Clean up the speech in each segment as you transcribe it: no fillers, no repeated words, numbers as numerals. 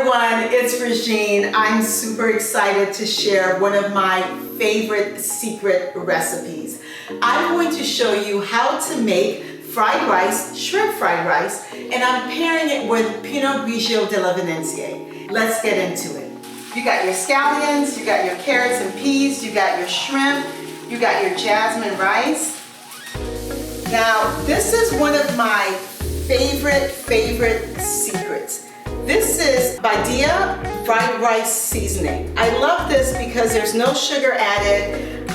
everyone, it's Regine. I'm super excited to share one of my favorite secret recipes. I'm going to show you how to make fried rice, shrimp fried rice, and I'm pairing it with Pinot Grigio Delle Venezie. Let's get into it. You got your scallions, you got your carrots and peas, you got your shrimp, you got your jasmine rice. Now, this is one of my favorite secrets. This is Badia fried rice seasoning. I love this because there's no sugar added.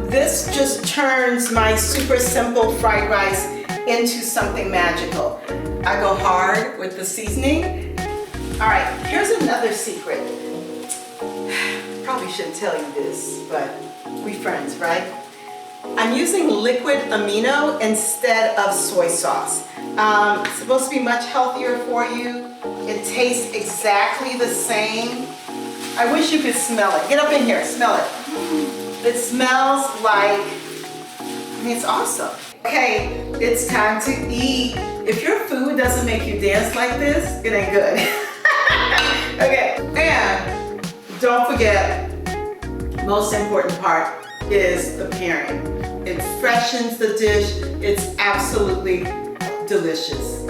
This just turns my super simple fried rice into something magical. I go hard with the seasoning. All right, here's another secret. Probably shouldn't tell you this, but we friends, right? I'm using liquid amino instead of soy sauce. It's supposed to be much healthier for you. It tastes exactly the same. I wish you could smell it. Get up in here, smell it. It smells like, it's awesome. Okay, it's time to eat. If your food doesn't make you dance like this, it ain't good. Okay, and don't forget, most important part is the pairing. It freshens the dish. It's absolutely delicious.